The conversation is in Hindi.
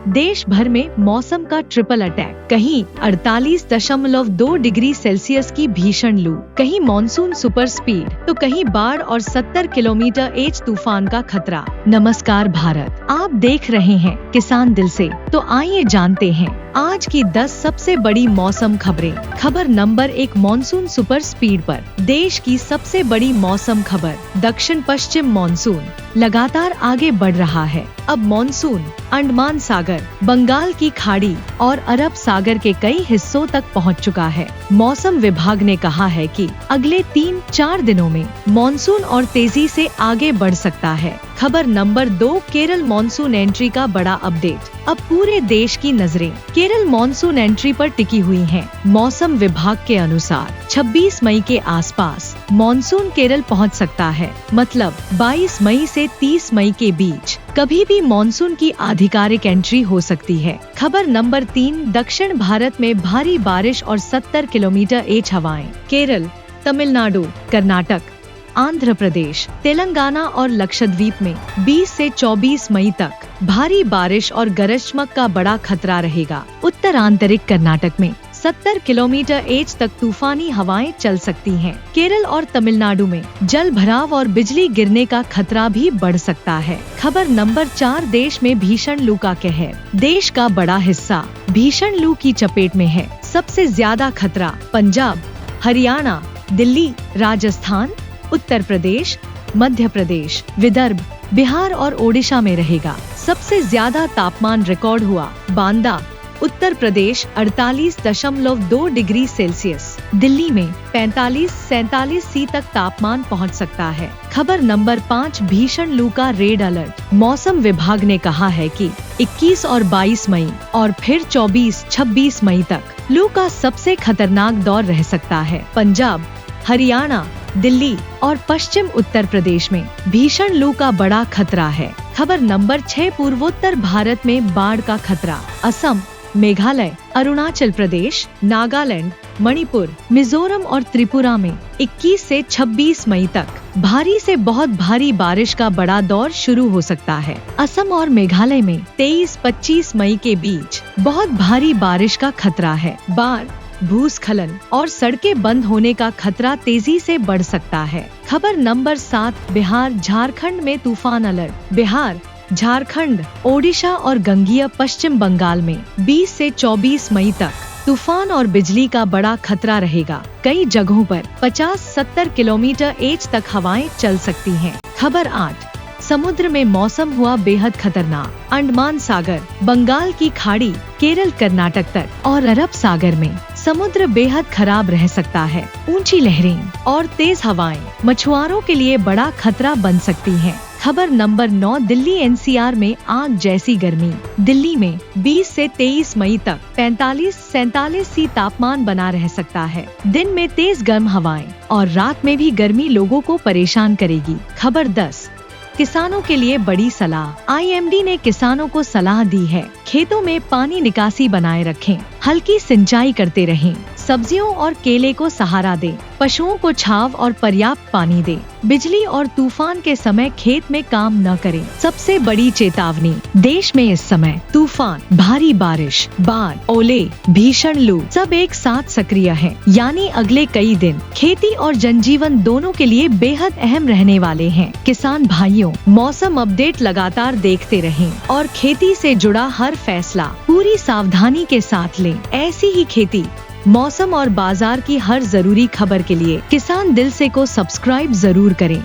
देश भर में मौसम का ट्रिपल अटैक, कहीं 48.2 डिग्री सेल्सियस की भीषण लू, कहीं मॉनसून सुपर स्पीड तो कहीं बाढ़ और 70 किलोमीटर/h तूफान का खतरा। नमस्कार भारत, आप देख रहे हैं किसान दिल से। तो आइए जानते हैं आज की 10 सबसे बड़ी मौसम खबरें। खबर नंबर 1, मॉनसून सुपर स्पीड पर। देश की सबसे बड़ी मौसम खबर, दक्षिण पश्चिम मॉनसून लगातार आगे बढ़ रहा है। अब मॉनसून अंडमान सागर, बंगाल की खाड़ी और अरब सागर के कई हिस्सों तक पहुंच चुका है। मौसम विभाग ने कहा है कि अगले 3-4 दिनों में मॉनसून और तेजी से आगे बढ़ सकता है। खबर नंबर 2, केरल मॉनसून एंट्री का बड़ा अपडेट। अब पूरे देश की नजरें केरल मॉनसून एंट्री पर टिकी हुई हैं। मौसम विभाग के अनुसार 26 मई के आसपास मॉनसून केरल पहुंच सकता है, मतलब 22 मई से 30 मई के बीच कभी भी मॉनसून की आधिकारिक एंट्री हो सकती है। खबर नंबर 3, दक्षिण भारत में भारी बारिश और 70 किलोमीटर/h हवाएं। केरल, तमिलनाडु, कर्नाटक, आंध्र प्रदेश, तेलंगाना और लक्षद्वीप में 20 से 24 मई तक भारी बारिश और गरज चमक का बड़ा खतरा रहेगा। उत्तर आंतरिक कर्नाटक में 70 किलोमीटर/h तक तूफानी हवाएं चल सकती हैं। केरल और तमिलनाडु में जल भराव और बिजली गिरने का खतरा भी बढ़ सकता है। खबर नंबर 4, देश में भीषण लू का कहर। देश का बड़ा हिस्सा भीषण लू की चपेट में है। सबसे ज्यादा खतरा पंजाब, हरियाणा, दिल्ली, राजस्थान, उत्तर प्रदेश, मध्य प्रदेश, विदर्भ, बिहार और ओडिशा में रहेगा। सबसे ज्यादा तापमान रिकॉर्ड हुआ बांदा, उत्तर प्रदेश 48.2 डिग्री सेल्सियस। दिल्ली में 45-47 तक तापमान पहुंच सकता है। खबर नंबर 5, भीषण लू का रेड अलर्ट। मौसम विभाग ने कहा है कि 21 और 22 मई और फिर 24-26 मई तक लू का सबसे खतरनाक दौर रह सकता है। पंजाब, हरियाणा, दिल्ली और पश्चिम उत्तर प्रदेश में भीषण लू का बड़ा खतरा है। खबर नंबर 6, पूर्वोत्तर भारत में बाढ़ का खतरा। असम, मेघालय, अरुणाचल प्रदेश, नागालैंड, मणिपुर, मिजोरम और त्रिपुरा में 21 से 26 मई तक भारी से बहुत भारी बारिश का बड़ा दौर शुरू हो सकता है। असम और मेघालय में 23-25 मई के बीच बहुत भारी बारिश का खतरा है। बाढ़, भूस्खलन और सड़कें बंद होने का खतरा तेजी से बढ़ सकता है। खबर नंबर 7, बिहार, झारखंड में तूफान अलर्ट। बिहार, झारखंड, ओडिशा और गंगेय पश्चिम बंगाल में 20 से 24 मई तक तूफान और बिजली का बड़ा खतरा रहेगा। कई जगहों पर 50-70 किलोमीटर/h तक हवाएं चल सकती हैं। खबर 8, समुद्र में मौसम हुआ बेहद खतरनाक। अंडमान सागर, बंगाल की खाड़ी, केरल, कर्नाटक तट और अरब सागर में समुद्र बेहद खराब रह सकता है। ऊंची लहरें और तेज हवाएं मछुआरों के लिए बड़ा खतरा बन सकती हैं। खबर नंबर 9, दिल्ली एनसीआर में आग जैसी गर्मी। दिल्ली में 20 से 23 मई तक 45-47 तापमान बना रह सकता है। दिन में तेज गर्म हवाएं और रात में भी गर्मी लोगों को परेशान करेगी। खबर 10, किसानों के लिए बड़ी सलाह। आईएमडी ने किसानों को सलाह दी है, खेतों में पानी निकासी बनाए रखें, हल्की सिंचाई करते रहें, सब्जियों और केले को सहारा दें, पशुओं को छांव और पर्याप्त पानी दें, बिजली और तूफान के समय खेत में काम न करें। सबसे बड़ी चेतावनी, देश में इस समय तूफान, भारी बारिश, बाढ़, ओले, भीषण लू सब एक साथ सक्रिय हैं। यानी अगले कई दिन खेती और जनजीवन दोनों के लिए बेहद अहम रहने वाले हैं। किसान भाइयों, मौसम अपडेट लगातार देखते रहें और खेती से जुड़ा हर फैसला पूरी सावधानी के साथ लें। ऐसी ही खेती, मौसम और बाजार की हर जरूरी खबर के लिए किसान दिल से को सब्सक्राइब जरूर करें।